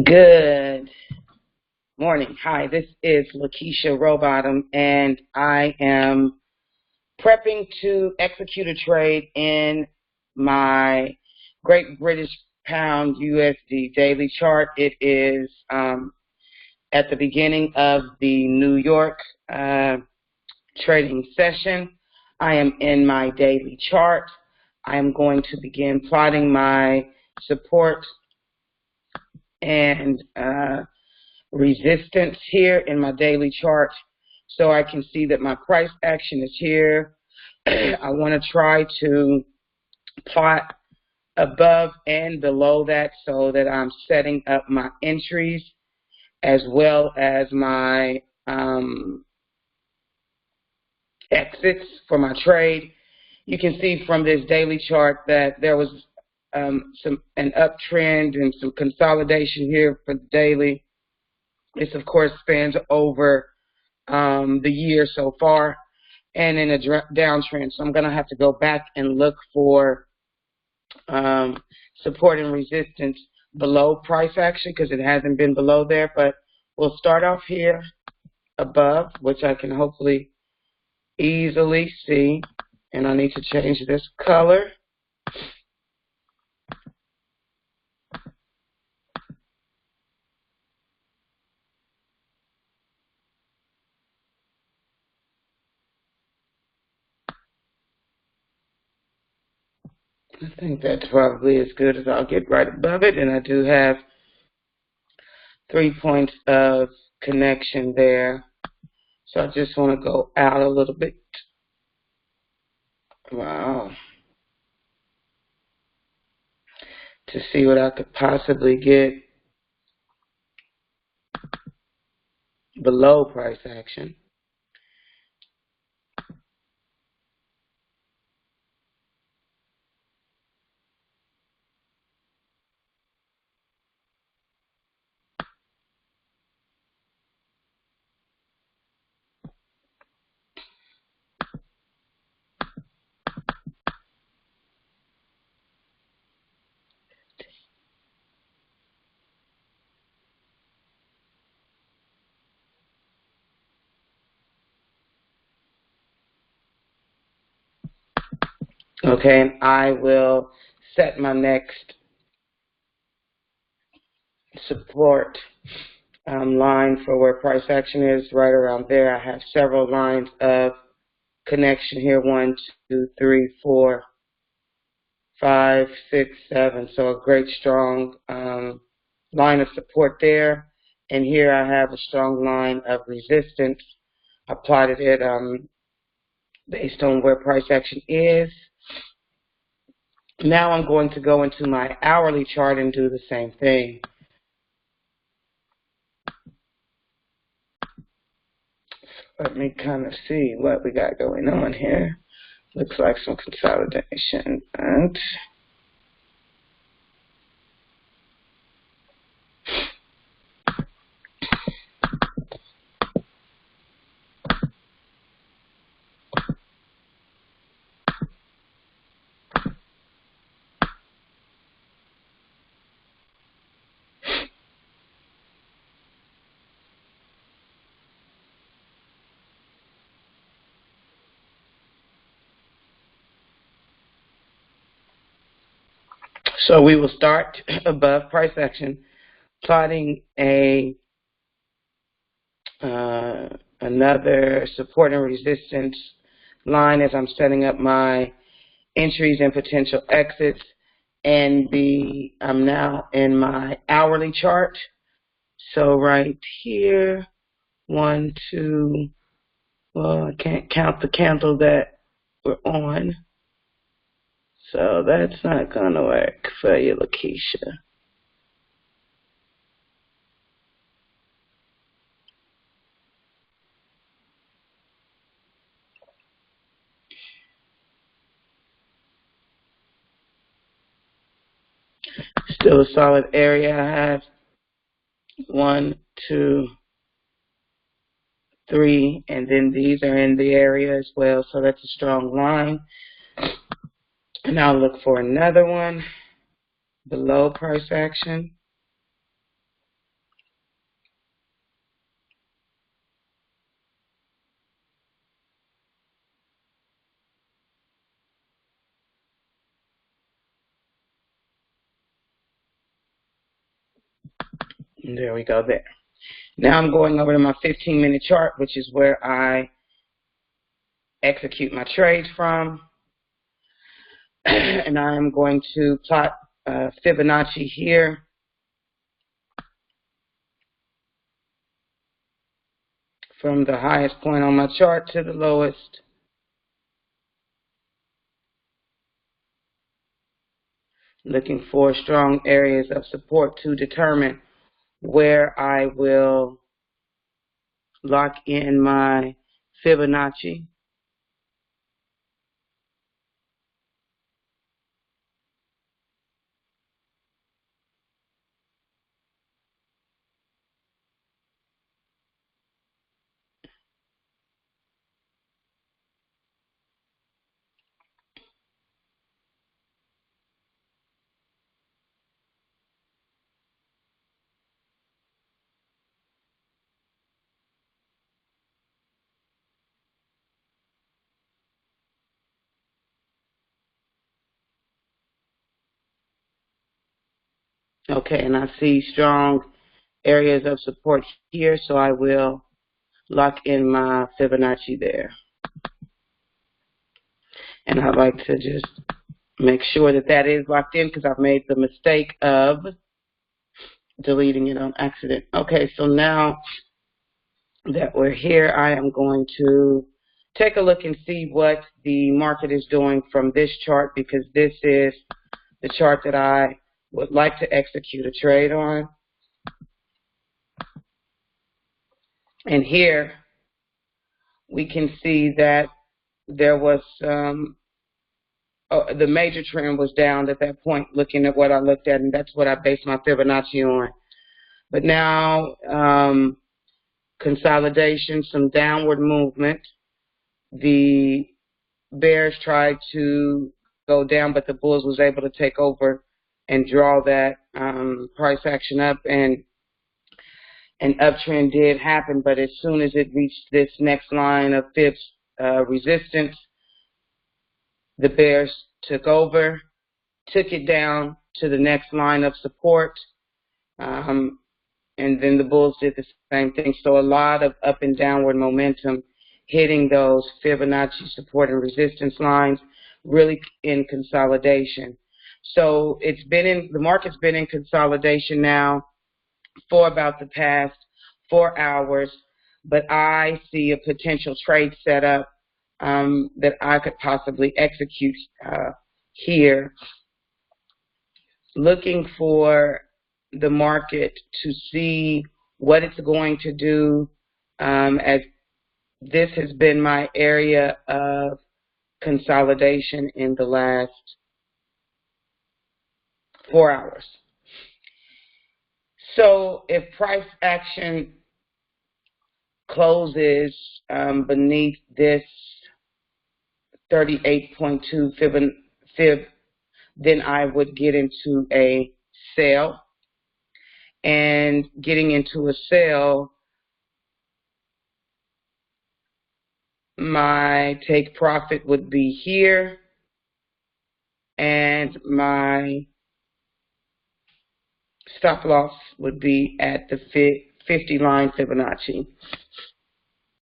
Good morning. Hi, this is Lakeisha Rowbottom, and I am prepping to execute a trade in my Great British Pound USD daily chart. It is at the beginning of the New York trading session. I am in my daily chart. I am going to begin plotting my support and resistance here in my daily chart so I can see that my price action is here. I want to try to plot above and below that so that I'm setting up my entries as well as my exits for my trade. You can see from this daily chart that there was an uptrend and some consolidation here for the daily. This, of course, spans over the year so far and in a downtrend. So I'm going to have to go back and look for support and resistance below price action because it hasn't been below there. But we'll start off here above, which I can hopefully easily see. And I need to change this color. I think that's probably as good as I'll get right above it. And I do have 3 points of connection there. So I just want to go out a little bit. Wow. To see what I could possibly get below price action. Okay, and I will set my next support line for where price action is right around there. I have several lines of connection here. 1, 2, 3, 4, 5, 6, 7. So a great strong line of support there. And here I have a strong line of resistance. I plotted it based on where price action is. Now I'm going to go into my hourly chart and do the same thing. Let me kind of see what we got going on here. Looks like some consolidation. And so we will start above price action, plotting another support and resistance line as I'm setting up my entries and potential exits. And I'm now in my hourly chart. So right here, 1, 2, well, I can't count the candle that we're on. So that's not going to work for you, Lakeisha. Still a solid area. I have 1, 2, 3, and then these are in the area as well. So that's a strong line. And I'll look for another one below price action. There we go there. Now I'm going over to my 15-minute chart, which is where I execute my trades from. And I'm going to plot Fibonacci here. From the highest point on my chart to the lowest. Looking for strong areas of support to determine where I will lock in my Fibonacci. Okay, and I see strong areas of support here, so I will lock in my Fibonacci there. And I'd like to just make sure that that is locked in because I've made the mistake of deleting it on accident. Okay, so now that we're here, I am going to take a look and see what the market is doing from this chart, because this is the chart that I would like to execute a trade on. And here we can see that there was the major trend was down at that point, looking at what I looked at, and that's what I based my Fibonacci on. But now consolidation, some downward movement. The bears tried to go down, but the bulls was able to take over and draw that price action up, and an uptrend did happen. But as soon as it reached this next line of fibs resistance, the bears took over, took it down to the next line of support, and then the bulls did the same thing. So a lot of up and downward momentum hitting those Fibonacci support and resistance lines, really in consolidation. So the market's been in consolidation now for about the past 4 hours, but I see a potential trade setup that I could possibly execute here, looking for the market to see what it's going to do, as this has been my area of consolidation in the last 4 hours. So if price action closes beneath this 38.2 fib, then I would get into a sell. And getting into a sell, my take profit would be here, and my stop loss would be at the 50 line Fibonacci.